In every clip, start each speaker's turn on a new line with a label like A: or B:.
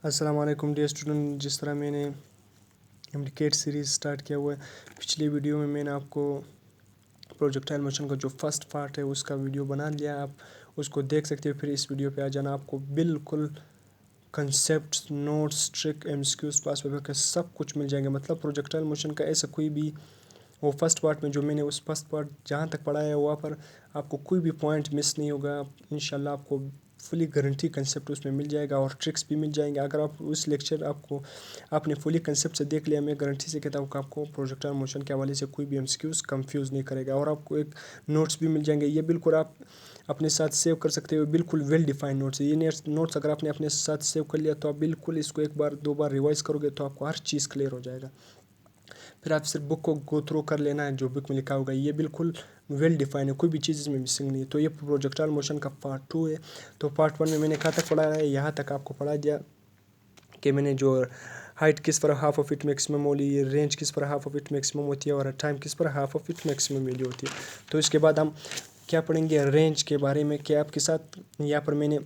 A: अस्सलाम वालेकुम dear student. जिस तरह मैंने इम्प्लिकेट सीरीज़ स्टार्ट किया हुआ है, पिछली वीडियो में मैंने आपको प्रोजेक्टाइल मोशन का जो फर्स्ट पार्ट है उसका वीडियो बना लिया। आप उसको देख सकते हो, फिर इस वीडियो पे आ जाना। आपको बिल्कुल concept, notes, trick, MCQs, past paper का सब कुछ मिल जाएंगे। मतलब प्रोजेक्टाइल मोशन का ऐसा कोई भी वो फर्स्ट पार्ट में जो मैंने उस फर्स्ट पार्ट जहाँ तक पढ़ाया है वहाँ पर आपको कोई भी पॉइंट मिस नहीं होगा। इंशाल्लाह आपको फुली गारंटी कंसेप्ट उसमें मिल जाएगा और ट्रिक्स भी मिल जाएंगे। अगर आप उस लेक्चर आपको आपने फुली कंसेप्ट से देख लिया, मैं गारंटी से कहता हूँ कि आपको प्रोजेक्टाइल मोशन के हवाले से कोई भी एमसीक्यूज कंफ्यूज नहीं करेगा। और आपको एक नोट्स भी मिल जाएंगे, ये बिल्कुल आप अपने साथ सेव कर सकते हो। बिल्कुल वेल डिफाइंड नोट्स है ये नोट्स। अगर आपने अपने साथ सेव कर लिया तो आप बिल्कुल इसको एक बार दो बार रिवाइज करोगे तो आपको हर चीज़ क्लियर हो जाएगा। फिर आप सिर्फ बुक को गो थ्रू कर लेना है, जो बुक में लिखा होगा ये बिल्कुल वेल डिफाइन है, कोई भी चीज़ इसमें मिसिंग नहीं है। तो ये प्रोजेक्टाइल मोशन का पार्ट 2 है। तो पार्ट 1 में मैंने कहाँ तक पढ़ा है, यहाँ तक आपको पढ़ा दिया कि मैंने जो हाइट किस पर हाफ ऑफ इट मैक्सिमम होती है, रेंज किस पर हाफ ऑफ इट मैक्सिमम होती है और टाइम किस पर half of it maximum value होती है। तो इसके बाद हम क्या पढ़ेंगे, रेंज के बारे में। कि आपके साथ यहाँ पर मैंने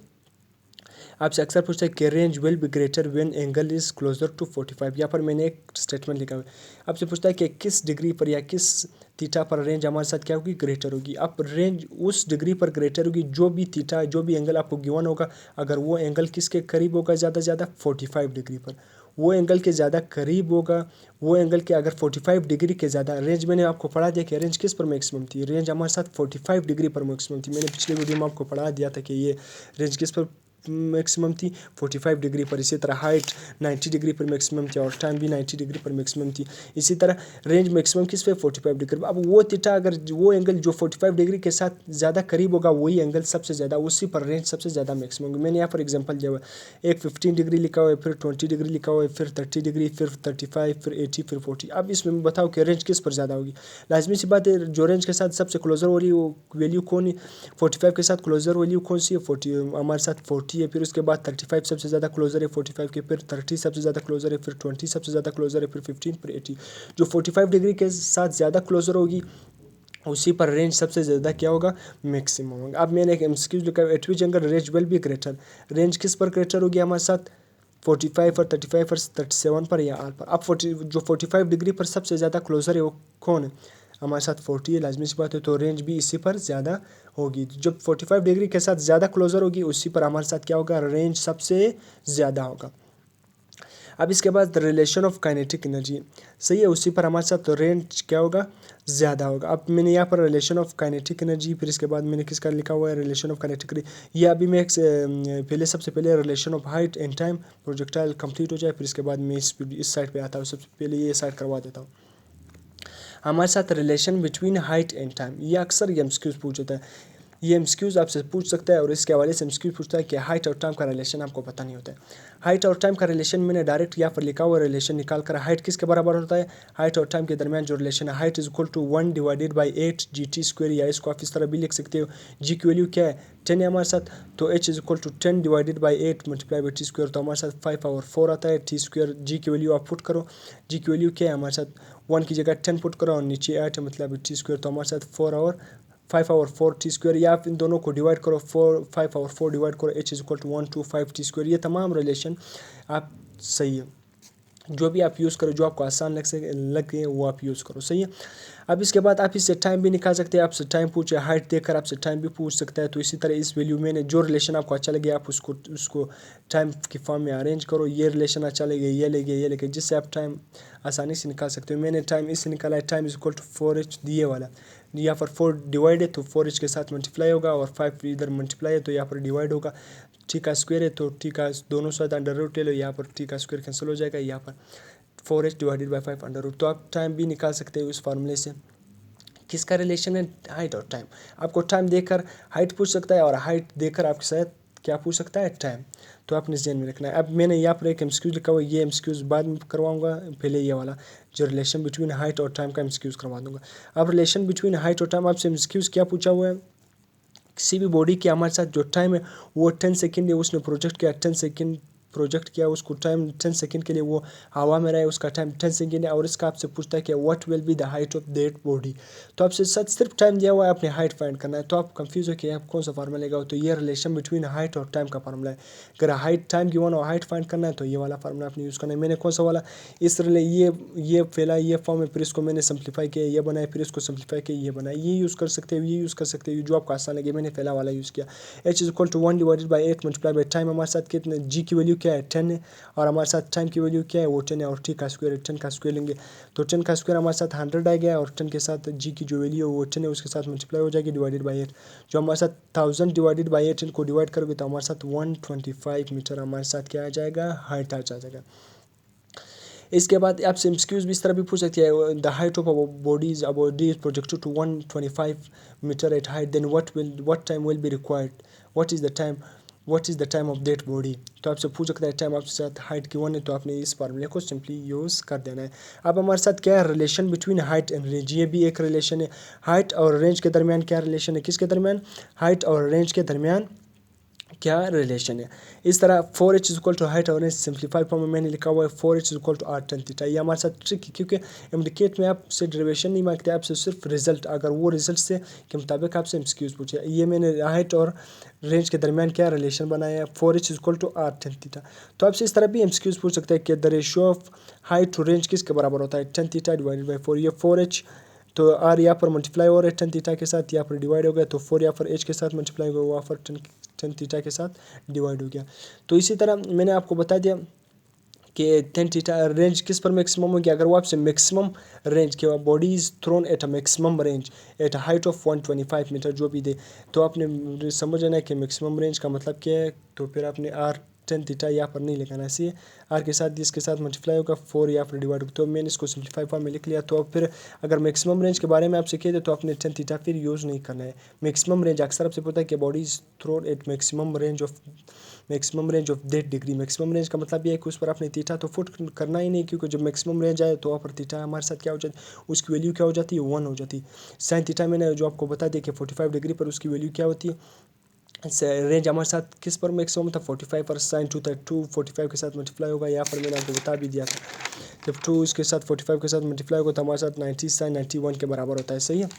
A: आपसे अक्सर पूछता है कि range will be greater when angle is closer to 45। यहाँ पर मैंने एक स्टेटमेंट लिखा हुआ है। आपसे पूछता है कि किस डिग्री पर या किस थीटा पर रेंज हमारे साथ क्या होगी, ग्रेटर होगी। अब रेंज उस डिग्री पर ग्रेटर होगी जो भी थीटा, जो भी एंगल आपको गिवन होगा, अगर वो एंगल किसके करीब होगा, ज़्यादा से ज़्यादा 45 डिग्री पर। वो एंगल के ज़्यादा करीब होगा, वो एंगल के अगर 45 डिग्री के ज़्यादा। रेंज मैंने आपको पढ़ा दिया कि रेंज किस पर मैक्सिमम थी, रेंज हमारे साथ 45 डिग्री पर मैक्सिमम थी। मैंने पिछले वीडियो में आपको पढ़ा दिया था कि ये रेंज किस पर मैक्सिमम थी, 45 डिग्री पर। इसी तरह हाइट 90 डिग्री पर मैक्सिमम थी और टाइम भी 90 डिग्री पर मैक्सिमम थी। इसी तरह रेंज मैक्सिमम किस पे, 45 डिग्री पर। अब वो थीटा अगर वो एंगल जो 45 डिग्री के साथ ज़्यादा करीब होगा, वही एंगल सबसे ज़्यादा, उसी पर रेंज सबसे ज़्यादा मैक्सिमम होगी। मैंने यहाँ पर एग्जांपल दिया हुआ है, एक 15 डिग्री लिखा हुआ है, फिर 20 डिग्री लिखा हुआ है, फिर 30 डिग्री, फिर 35, फिर 80, फिर 40। अब इसमें बताओ कि रेंज किस पर ज़्यादा होगी। लाजमी सी बात है, जो रेंज के साथ सबसे क्लोजर वाली वैल्यू कौन है, 45 के साथ क्लोजर वैल्यू कौन सी है, 40 हमारे साथ 40 है। फिर उसके बाद 35 सबसे ज़्यादा क्लोजर है 45 के, फिर 30 सबसे ज़्यादा क्लोजर है, फिर 20 सबसे ज़्यादा क्लोजर है, फिर 15, फिर 80। जो 45 डिग्री के साथ ज़्यादा क्लोजर होगी उसी पर रेंज सबसे ज़्यादा क्या होगा, मैक्सिमम होगा। अब मैंने एक एमसीक्यू लिखा है, eight which angle range will be greater. Range किस पर ग्रेटर होगी हमारे साथ, 45 और 35 और 37 पर या आर पर। अब 45 डिग्री पर सबसे ज़्यादा क्लोजर है वो कौन है, हमारे साथ 40 है, लाजमी सी बात है। तो रेंज भी इसी पर ज़्यादा होगी। जब 45 डिग्री के साथ ज़्यादा क्लोजर होगी उसी पर हमारे साथ क्या होगा, रेंज सबसे ज़्यादा होगा। अब इसके बाद रिलेशन ऑफ काइनेटिक एनर्जी, सही है, उसी पर हमारे साथ रेंज क्या होगा, ज़्यादा होगा। अब मैंने यहाँ पर रिलेशन ऑफ काइनेटिक एनर्जी, फिर इसके बाद मैंने किसका लिखा हुआ है, रिलेशन ऑफ काइनेटिक एनर्जी। ये अभी मैं पहले सबसे पहले relation of height and time projectile complete हो जाए, फिर इसके बाद मैं इस साइड पे आता हूँ। सबसे पहले ये साइड करवा देता हूँ। हमारे साथ relation between height and time, ये अक्सर ये एमसीक्यूज पूछता है। ये एमसीक्यूज आपसे पूछ सकता है और इसके हवाले से एमसीक्यूज पूछता है कि हाइट और टाइम का रिलेशन आपको पता नहीं होता है। हाइट और टाइम का रिलेशन मैंने डायरेक्ट यहाँ पर लिखा हुआ रिलेशन निकाल कर, हाइट किसके बराबर होता है, हाइट और टाइम के दरमियान जो रिलेशन है, height is equal to 1 divided by 8 GT square, या इसको आप इस तरह भी लिख सकते हो, जी की वैल्यू क्या है, 10 है हमारे साथ, तो H is equal to 10 divided by 8 multiply by t square, तो हमारे साथ 5 और 4 आता है। टी स्क्वायर जी की वैल्यू आप पुट करो, जी की वैल्यू क्या है हमारे साथ, 1 की जगह 10 पुट करो और नीचे 8 है, मतलब टी स्क्वायर, तो हमारे साथ 4 और 5 और 4 टी स्क्वायर, या आप इन दोनों को डिवाइड करो, 5 और 4 डिवाइड करो, H is equal to 1 to 5 t square. ये तमाम रिलेशन आप सही है, जो भी आप यूज़ करो, जो आपको आसान लगे वो आप यूज़ करो, सही है। अब इसके बाद आप इससे टाइम भी निकाल सकते हैं। आपसे टाइम पूछे, हाइट देखकर आपसे टाइम भी पूछ सकता है। तो इसी तरह इस वैल्यू में जो रिलेशन आपको अच्छा लगे आप उसको टाइम की फॉर्म में अरेंज करो। ये रिलेशन अच्छा लगे, ये लगे, जिससे आप टाइम आसानी से निकाल सकते हो। मैंने टाइम इससे निकाला है, time is equal to 4H दिए वाला, यहाँ पर 4 डिवाइड है तो 4H के साथ मल्टीप्लाई होगा, और 5 इधर मल्टीप्लाई है तो यहाँ पर डिवाइड होगा। टी का स्क्वायर है तो टी का दोनों साथ अंडर रूट ले लो, यहाँ पर टी का स्क्वायर कैंसिल हो जाएगा, यहाँ पर 4H divided by 5 under root. तो आप टाइम भी निकाल सकते हो इस फार्मूले से। किसका रिलेशन है, हाइट और टाइम। आपको टाइम देकर हाइट पूछ सकता है और हाइट देकर आपके साथ क्या पूछ सकता है, टाइम। तो आपने ध्यान में रखना है। अब मैंने यहाँ पर एक एमसीक्यूज लिखा हुआ है, ये एमसीक्यूज बाद में करवाऊंगा, पहले ये वाला जो रिलेशन बिटवीन हाइट और टाइम का एमसीक्यूज करवा दूंगा। अब रिलेशन बिटवीन हाइट और टाइम आपसे एमसीक्यूज क्या पूछा हुआ है, किसी भी बॉडी के हमारे साथ जो टाइम है वो 10 सेकेंड है, उसने प्रोजेक्ट किया 10 सेकेंड प्रोजेक्ट किया उसको टाइम 10 सेकंड के लिए वो हवा में रहे, उसका टाइम 10 सेकंड है, और इसका आपसे पूछता है कि what will be the height of that body. तो आपसे सच सिर्फ टाइम दिया हुआ है, अपनी हाइट फाइंड करना है। तो आप कंफ्यूज हो कि आप कौन सा फार्मूला लेगा, तो ये रिलेशन बिटवीन हाइट और टाइम का फार्मूला है। अगर हाइट टाइम गिवन और हाइट फाइंड करना है तो ये वाला फार्मूला आपने यूज़ करना है। मैंने कौन सा वाला इस ये पहला ये फॉर्म है, फिर इसको मैंने सिंप्लीफाई किया, ये बनाया, फिर इसको सिंप्लीफाई किया, ये बनाया। ये यूज़ कर सकते हो, ये यूज़ कर सकते हो, जो आपको आसान लगे। मैंने पहला वाला यूज़ किया। h is equal to 1 divided by 8 multiply by time. हमारे साथ कितने g की वैल्यू क्या है 10 है, और हमारे साथ टाइम की वैल्यू क्या है वो 10 है, और t का स्क्वायर है, 10 का स्क्वायर लेंगे तो 10 का स्क्वायर हमारे साथ 100 आ गया, और 10 के साथ g की जो वैल्यू है वो 10 है उसके साथ मल्टीप्लाई हो जाएगी डिवाइडेड बाई 8। जो हमारे साथ 1000 डिवाइडेड बाई 8 इनको डिवाइड करोगे तो हमारे साथ 125 मीटर हमारे साथ क्या आ जाएगा, हाइट आ जाएगा। इसके बाद आपसे एमसीक्यूज भी इस तरह भी पूछ सकती है, the height of body is projected to 125 metre at height, then what time will be required, what is the time of that body. तो आपसे पूछ सकता है टाइम आपके साथ हाइट की 1 है, तो आपने इस फार्मूले को सिंपली यूज़ कर देना है। अब हमारे साथ क्या है, relation between height and range, ये भी एक रिलेशन है। हाइट और रेंज के दरमियान क्या रिलेशन है, किसके दरमियान, हाइट और रेंज के दरमियान क्या रिलेशन है। इस तरह 4h is equal to height और रेंज सिंप्लीफाइड फॉर्म में मैंने लिखा हुआ है 4h is equal to r tan theta. ये हमारे साथ ट्रिक है, क्योंकि इंडिकेट में आपसे डेरिवेशन नहीं मांगते, आपसे सिर्फ रिजल्ट, अगर वो रिजल्ट से के मुताबिक आपसे एमसीक्यूज पूछे। ये मैंने हाइट और रेंज के दरमियान क्या रिलेशन बनाया है, 4h is equal to r tan theta. तो आपसे इस तरह भी एमसीक्यूज पूछ सकते हैं कि the ratio of height to range किसके बराबर होता है, tan थीटा डिवाइडेड बाई 4। ये 4h तो r यहाँ पर मल्टीप्लाई हो रहा है tan थीटा के साथ, यहाँ पर डिवाइड हो गया, तो 4 यहाँ पर h के साथ मल्टीप्लाई होगा, वहाँ पर tan थीटा के साथ डिवाइड हो गया। तो इसी तरह मैंने आपको बता दिया कि tan थीटा रेंज किस पर मैक्सिमम हो गया, अगर वो आपसे मैक्सिमम रेंज के body is thrown at a maximum range at a height of 125 metre जो भी दे, तो आपने समझना है कि मैक्सिमम रेंज का मतलब क्या है। तो फिर आपने r tan थीटा यहाँ पर नहीं लिखाना है, इसी आर के साथ इसके साथ मल्टीप्लाई होगा, 4 यहाँ पर डिवाइड होगा। तो मैंने इसको सिंप्लीफाई फॉर्म में लिख लिया। तो अब फिर अगर मैक्सिमम रेंज के बारे में आपसे कहे तो आपने tan थीटा फिर यूज़ नहीं करना है। मैक्सिमम रेंज अक्सर आपसे पता है कि body is thrown at maximum range of that degree. Maximum range का मतलब ये है कि उस पर आपने थीटा तो फुट करना ही नहीं, क्योंकि जब मैक्सिमम रेंज आए तो वहाँ पर थीटा हमारे साथ क्या हो जाती है, उसकी वैल्यू क्या हो जाती है, 1 हो जाती है। साइन थीटा मैंने जो आपको बता दिया कि 45 डिग्री पर उसकी वैल्यू क्या होती है, रेंज हमारे साथ किस पर मैक्सिमम था 45 पर, साइन 2 था, 2 45 के साथ मल्टीप्लाई होगा। यहाँ पर मैंने आपको बता भी दिया था जब 2 इसके साथ 45 के साथ मल्टीप्लाई होगा तो हमारे साथ 90 साइन 91 के बराबर होता है, सही है।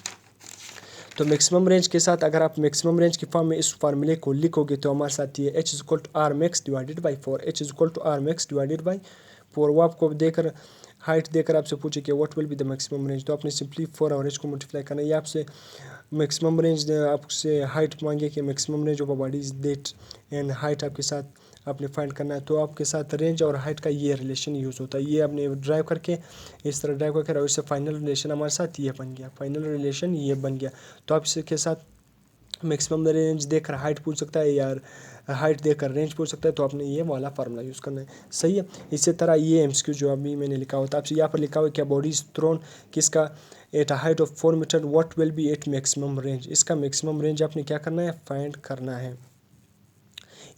A: तो मैक्सिमम रेंज के साथ अगर आप मैक्सिमम रेंज की फॉर्म में इस फार्मूले को लिखोगे तो हमारे साथ ये h is equal to r max divided by 4, h is equal to r max divided by 4। वो आपको देकर हाइट देकर आपसे पूछे कि what will be the maximum range, तो आपने सिंपली 4 और h को मल्टीप्लाई करना है। ये आपसे मैक्सिमम रेंज आपसे हाइट मांगे कि maximum range of a body is that, and height आपके साथ आपने फाइंड करना है। तो आपके साथ रेंज और हाइट का ये रिलेशन यूज़ होता है। ये आपने ड्राइव करके इस तरह ड्राइव करके और इससे फाइनल रिलेशन हमारे साथ ये बन गया, फाइनल रिलेशन ये बन गया। तो आप इसके साथ मैक्सिमम रेंज देकर हाइट पूछ सकता है, यार हाइट देकर रेंज पूछ सकता है, तो आपने ये वाला फार्मूला यूज़ करना है, सही है। इसी तरह ये एमसीक्यू जो अभी मैंने लिखा होता है आपसे यहाँ पर लिखा हुआ क्या बॉडी इज थ्रोन किसका at a height of 4 metre, what will be at maximum range. इसका मैक्सिमम रेंज आपने क्या करना है, फाइंड करना है।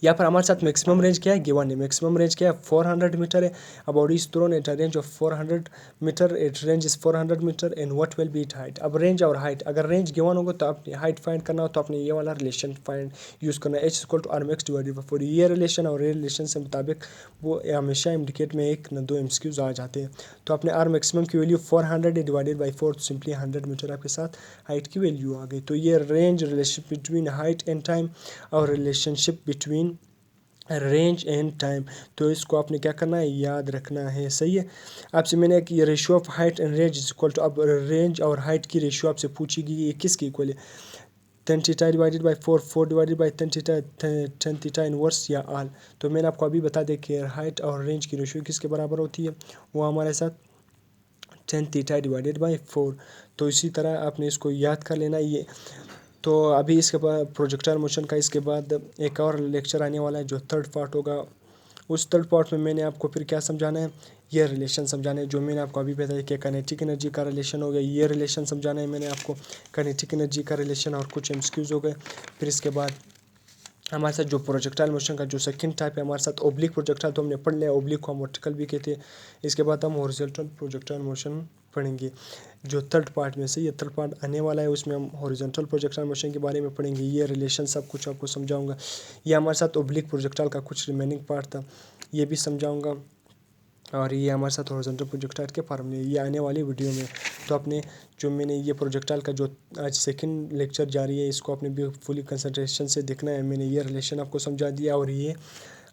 A: यहाँ पर हमारे साथ मैक्सिमम रेंज क्या है, गिवन है। मैक्सिमम रेंज क्या है, 400 मीटर है। अब body is thrown at a range of 400 metre, at range is 400 metre, and what will be it height. अब रेंज और हाइट, अगर रेंज गिवन होगा तो आपने हाइट फाइंड करना हो तो आपने ये वाला रिलेशन फाइंड यूज़ करना है, h equal to r max divided by 4। ये रिलेशन और ये रिलेशन से मुताबिक वो हमेशा इंडिकेट में एक न दो एमसीक्यूज आ जाते हैं। तो आपने आर मैक्सिमम की वैल्यू 400 है डिवाइडेड बाई 4, तो सिंपली 100 मीटर आपके साथ हाइट की वैल्यू आ गई। तो ये range relation between height and time और relationship between range and time, तो इसको आपने क्या करना है, याद रखना है, सही है। आपसे मैंने एक ये ratio of height and range is equal to, अब रेंज और हाइट की रेशियो आपसे पूछी गई है किसकी इक्वल है, tan theta divided by 4, 4 divided by tan theta inverse या आल। तो मैंने आपको अभी बता दें कि हाइट और रेंज की रेशियो किसके बराबर होती है, वो हमारे साथ tan थीटा डिवाइडेड बाई 4। तो इसी तरह आपने इसको याद कर लेना। ये तो अभी इसके बाद प्रोजेक्टाइल मोशन का इसके बाद एक और लेक्चर आने वाला है जो थर्ड पार्ट होगा। उस थर्ड पार्ट में मैंने आपको फिर क्या समझाना है, ये रिलेशन समझाना है जो मैंने आपको अभी बताया कि काइनेटिक एनर्जी का रिलेशन हो गया, ये रिलेशन समझाना है मैंने आपको, काइनेटिक एनर्जी का रिलेशन और कुछ एमसीक्यूज हो गए। फिर इसके बाद हमारे साथ जो प्रोजेक्टाइल मोशन का जो सेकंड टाइप है हमारे साथ ओब्लिक प्रोजेक्टाइल, तो हमने पढ़ लिया, ओब्लिक को हम वर्टिकल भी कहते हैं। इसके बाद हम हॉरिजॉन्टल प्रोजेक्टाइल मोशन पढ़ेंगे जो थर्ड पार्ट में से, ये थर्ड पार्ट आने वाला है, उसमें हम हॉरिजॉन्टल प्रोजेक्टाइल मोशन के बारे में पढ़ेंगे। ये रिलेशन सब कुछ आपको समझाऊंगा। ये हमारे साथ ओब्लिक प्रोजेक्टाइल का कुछ रिमेनिंग पार्ट था। ये भी समझाऊँगा। और ये हमारे साथ हॉरिजॉन्टल प्रोजेक्टाइल के फार्मूले ये आने वाली वीडियो में। तो आपने जो मैंने ये प्रोजेक्टाइल का जो आज सेकंड लेक्चर जारी है, इसको आपने भी फुली कंसंट्रेशन से देखना है। मैंने ये रिलेशन आपको समझा दिया। और ये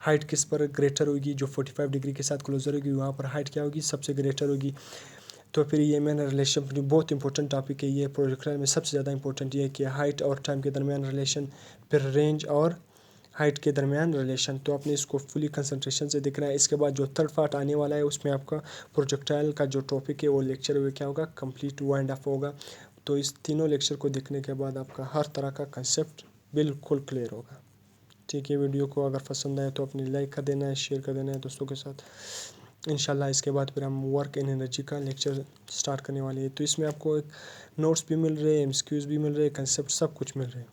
A: हाइट किस पर ग्रेटर होगी, जो 45 डिग्री के साथ क्लोजर होगी वहाँ पर हाइट क्या होगी, सबसे ग्रेटर होगी। तो फिर ये मैंने रिलेशन बहुत इंपॉर्टेंट टॉपिक है ये प्रोजेक्टाइल में। सबसे ज़्यादा इंपॉर्टेंट ये है कि हाइट और टाइम के दरमियान रिलेशन, फिर रेंज और हाइट के दरमियान रिलेशन। तो आपने इसको फुली कंसंट्रेशन से देखना है। इसके बाद जो थर्ड पार्ट आने वाला है उसमें आपका प्रोजेक्टाइल का जो टॉपिक है वो लेक्चर वो क्या होगा, कंप्लीट वाइंड अप होगा। तो इस तीनों लेक्चर को देखने के बाद आपका हर तरह का कंसेप्ट बिल्कुल क्लियर होगा। ठीक है, वीडियो को अगर पसंद आए तो अपनी लाइक कर देना है, शेयर कर देना है दोस्तों के साथ। इंशाल्लाह इसके बाद फिर हम वर्क इन एनर्जी का लेक्चर स्टार्ट करने वाले हैं। तो इसमें आपको एक नोट्स भी मिल रहे हैं, एमसीक्यूज़ भी मिल रहे हैं, कंसेप्ट सब कुछ मिल रहे हैं।